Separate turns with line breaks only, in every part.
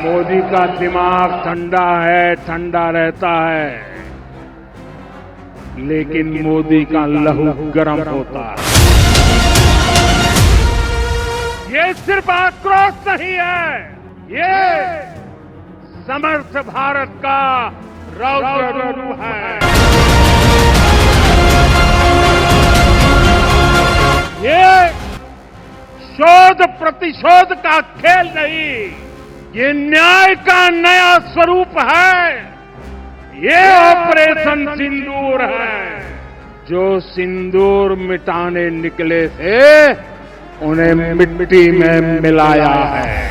मोदी का दिमाग ठंडा है, ठंडा रहता है, लेकिन मोदी का लहू गर्म होता है। ये सिर्फ आक्रोश नहीं है, ये समर्थ भारत का रौद्र रूप है। ये शोध प्रतिशोध का खेल नहीं, ये न्याय का नया स्वरूप है। ये ऑपरेशन सिंदूर है। जो सिंदूर मिटाने निकले थे, उन्हें मिट्टी में मिलाया है।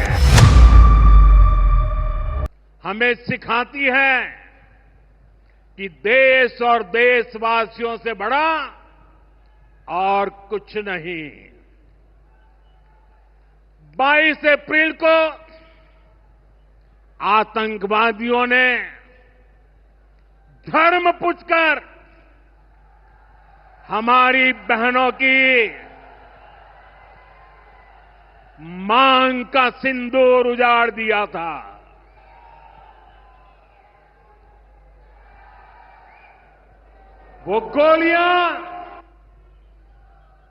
हमें सिखाती है कि देश और देशवासियों से बड़ा और कुछ नहीं। 22 अप्रैल को आतंकवादियों ने धर्म पूछकर हमारी बहनों की मांग का सिंदूर उजाड़ दिया था। वो गोलियां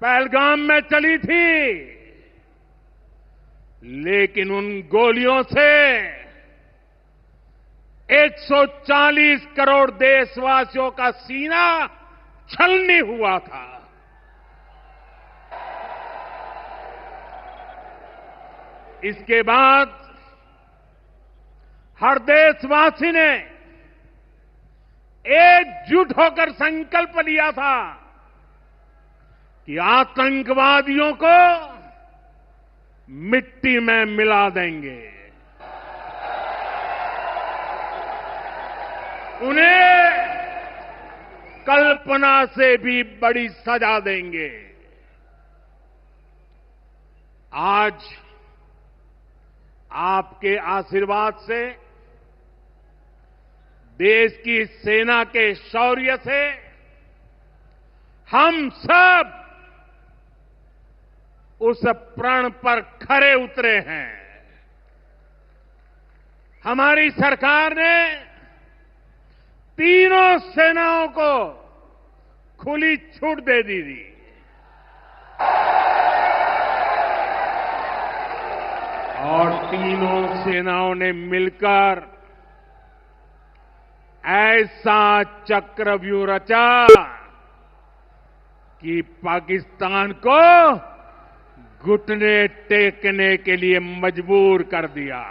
पहलगाम में चली थी, लेकिन उन गोलियों से 140 करोड़ देशवासियों का सीना छलनी हुआ था। इसके बाद हर देशवासी ने एकजुट होकर संकल्प लिया था कि आतंकवादियों को मिट्टी में मिला देंगे, उन्हें कल्पना से भी बड़ी सजा देंगे। आज आपके आशीर्वाद से, देश की सेना के शौर्य से हम सब उस प्रण पर खरे उतरे हैं। हमारी सरकार ने तीनों सेनाओं को खुली छूट दे दी थी। और तीनों सेनाओं ने मिलकर ऐसा चक्रव्यूह रचा कि पाकिस्तान को घुटने टेकने के लिए मजबूर कर दिया।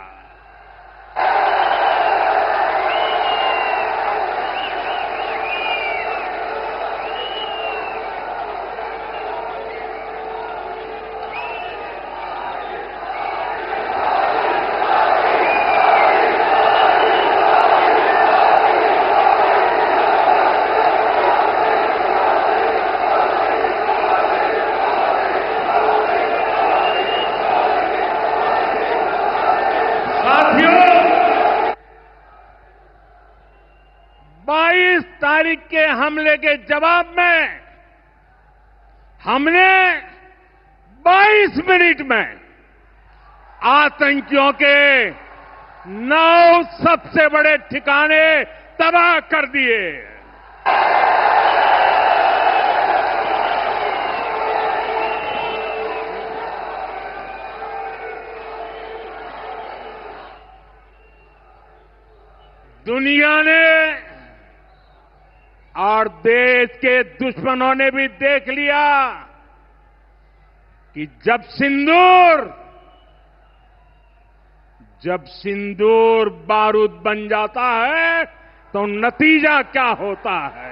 साथियों, 22 तारीख के हमले के जवाब में हमने 22 मिनट में आतंकियों के 9 सबसे बड़े ठिकाने तबाह कर दिए। दुनिया ने और देश के दुश्मनों ने भी देख लिया कि जब सिंदूर बारूद बन जाता है तो नतीजा क्या होता है।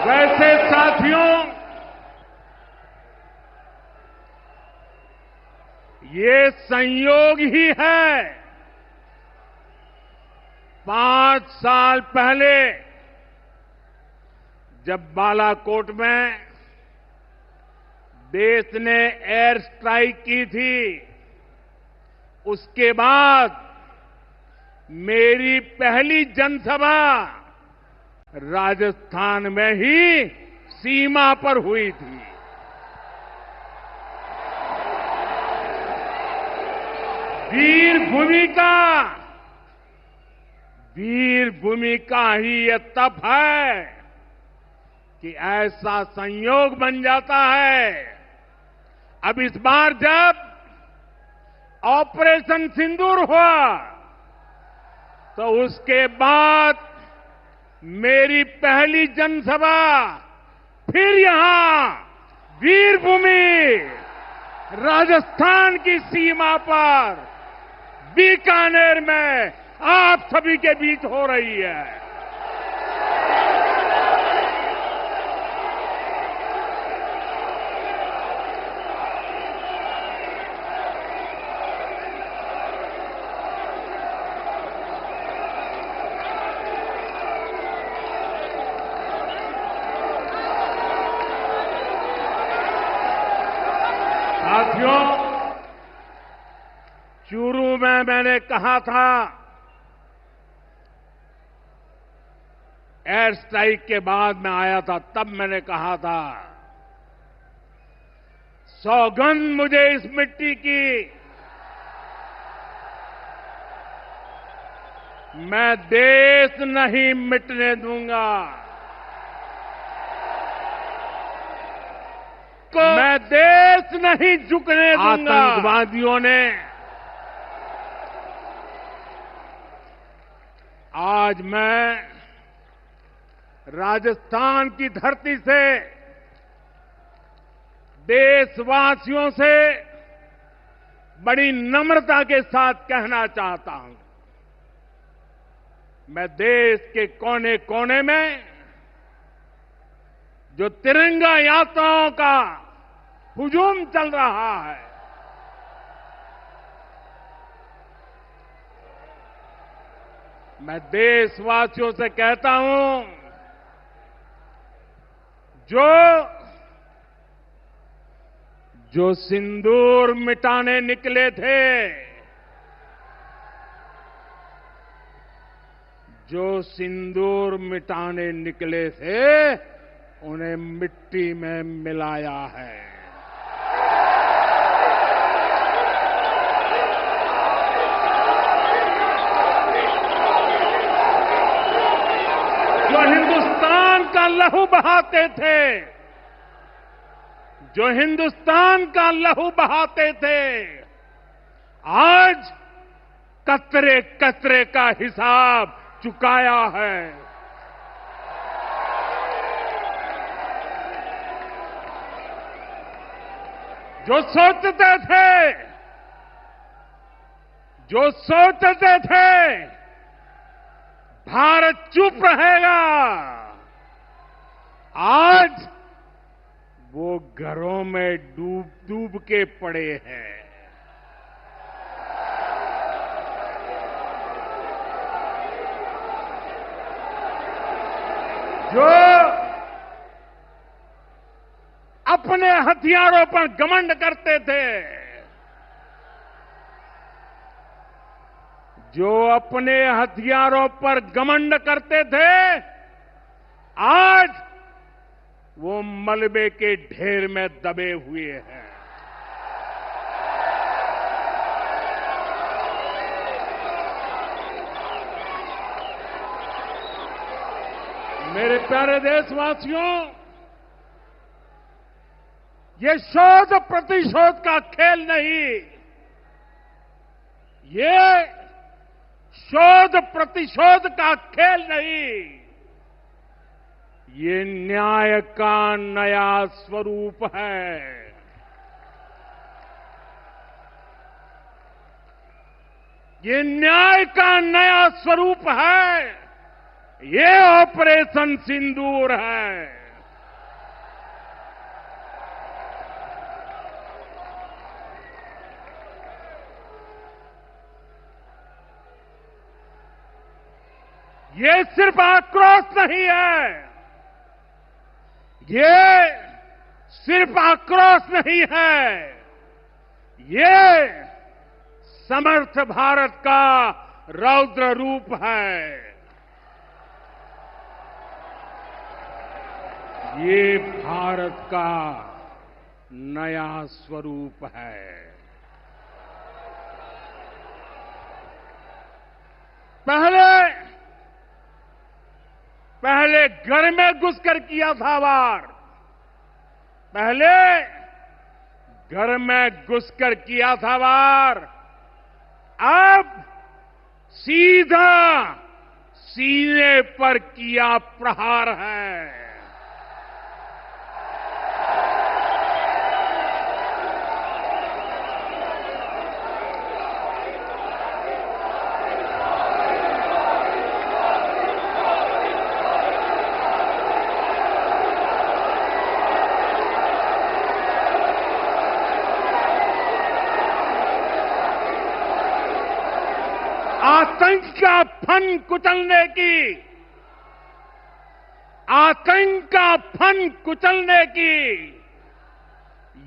वैसे साथियों, ये संयोग ही है। 5 साल पहले जब बालाकोट में देश ने एयर स्ट्राइक की थी, उसके बाद मेरी पहली जनसभा राजस्थान में ही सीमा पर हुई थी। वीर भूमि का ही यह तप है कि ऐसा संयोग बन जाता है। अब इस बार जब ऑपरेशन सिंदूर हुआ तो उसके बाद मेरी पहली जनसभा फिर यहां वीरभूमि राजस्थान की सीमा पर बीकानेर में आप सभी के बीच हो रही है। साथियों, चूरू में मैंने कहा था, एयर स्ट्राइक के बाद मैं आया था, तब मैंने कहा था, सौगंध मुझे इस मिट्टी की, मैं देश नहीं मिटने दूंगा। मैं देश नहीं झुकने दूंगा। आतंकवादियों ने आज मैं राजस्थान की धरती से देशवासियों से बड़ी नम्रता के साथ कहना चाहता हूं, मैं देश के कोने कोने में जो तिरंगा यात्राओं का हुजूम चल रहा है, मैं देशवासियों से कहता हूं, जो सिंदूर मिटाने निकले थे, जो सिंदूर मिटाने निकले थे, उन्हें मिट्टी में मिलाया है। जो हिंदुस्तान का लहू बहाते थे, जो हिंदुस्तान का लहू बहाते थे, आज कतरे कतरे का हिसाब चुकाया है। जो सोचते थे भारत चुप रहेगा, आज वो घरों में डूब डूब के पड़े हैं। जो अपने हथियारों पर घमंड करते थे, जो अपने हथियारों पर घमंड करते थे, आज वो मलबे के ढेर में दबे हुए हैं। मेरे प्यारे देशवासियों, ये शोध प्रतिशोध का खेल नहीं, ये शोध प्रतिशोध का खेल नहीं, ये न्याय का नया स्वरूप है। ये न्याय का नया स्वरूप है। ये ऑपरेशन सिंदूर है। ये सिर्फ आक्रोश नहीं है, ये सिर्फ आक्रोश नहीं है, ये समर्थ भारत का रौद्र रूप है। ये भारत का नया स्वरूप है। पहले घर में घुसकर किया था वार, पहले घर में घुसकर किया था वार, अब सीधा सीने पर किया प्रहार है। आतंक का फन कुचलने की, आतंक का फन कुचलने की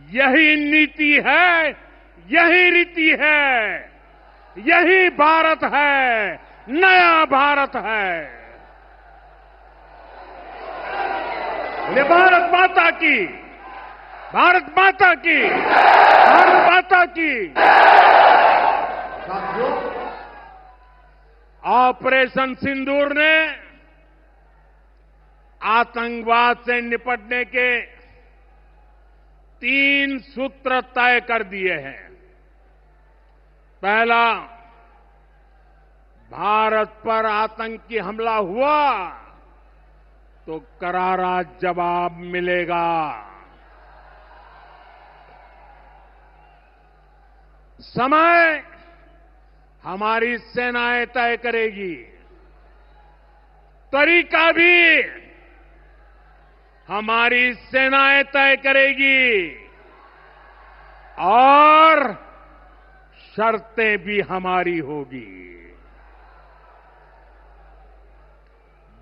यही नीति है, यही रीति है, यही भारत है, नया भारत है। बोले भारत माता की, भारत माता की, भारत माता की। साथियों, ऑपरेशन सिंदूर ने आतंकवाद से निपटने के 3 सूत्र तय कर दिए हैं। पहला, भारत पर आतंकी हमला हुआ तो करारा जवाब मिलेगा। समय हमारी सेनाएं तय करेगी, तरीका भी हमारी सेनाएं तय करेगी और शर्तें भी हमारी होगी।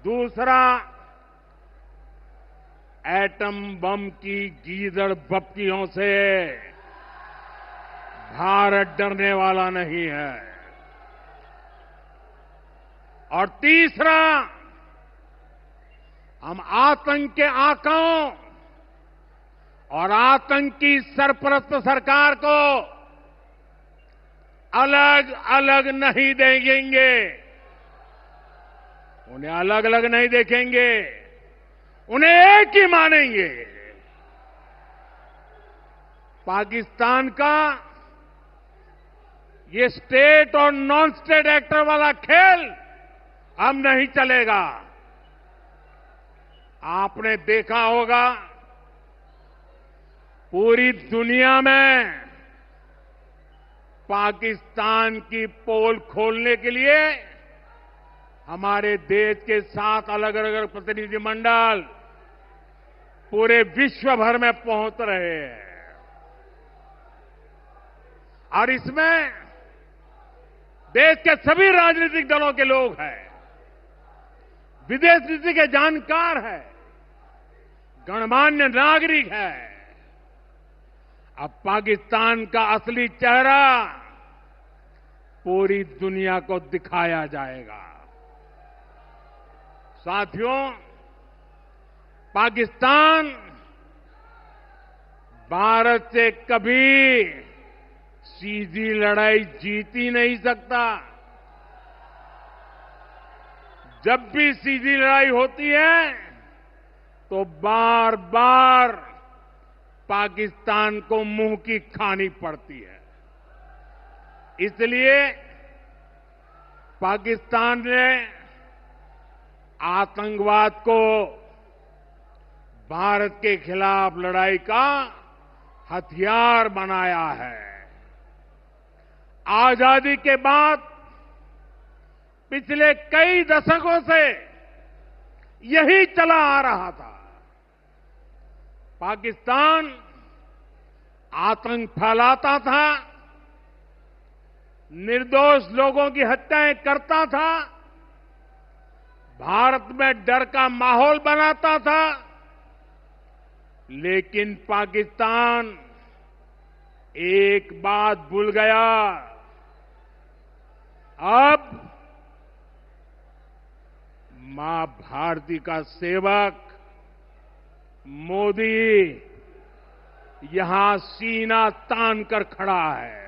दूसरा, एटम बम की गीदड़ बप्तियों से भारत डरने वाला नहीं है। और तीसरा, हम आतंक के आकाओं और आतंकी सरपरस्त सरकार को अलग अलग नहीं देखेंगे, उन्हें अलग अलग नहीं देखेंगे, उन्हें एक ही मानेंगे। पाकिस्तान का ये स्टेट और नॉन स्टेट एक्टर वाला खेल अब नहीं चलेगा। आपने देखा होगा, पूरी दुनिया में पाकिस्तान की पोल खोलने के लिए हमारे देश के 7 अलग अलग प्रतिनिधिमंडल पूरे विश्व भर में पहुंच रहे हैं। और इसमें देश के सभी राजनीतिक दलों के लोग हैं, विदेश नीति के जानकार है, गणमान्य नागरिक है। अब पाकिस्तान का असली चेहरा पूरी दुनिया को दिखाया जाएगा। साथियों, पाकिस्तान भारत से कभी सीधी लड़ाई जीत ही नहीं सकता। जब भी सीधी लड़ाई होती है तो बार बार पाकिस्तान को मुंह की खानी पड़ती है। इसलिए पाकिस्तान ने आतंकवाद को भारत के खिलाफ लड़ाई का हथियार बनाया है। आजादी के बाद पिछले कई दशकों से यही चला आ रहा था। पाकिस्तान आतंक फैलाता था, निर्दोष लोगों की हत्याएं करता था, भारत में डर का माहौल बनाता था, लेकिन पाकिस्तान एक बात भूल गया। अब मां भारती का सेवक मोदी यहां सीना तान कर खड़ा है।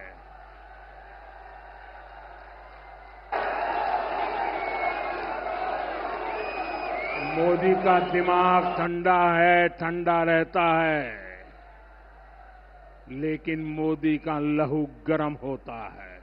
मोदी का दिमाग ठंडा है, ठंडा रहता है, लेकिन मोदी का लहू गर्म होता है।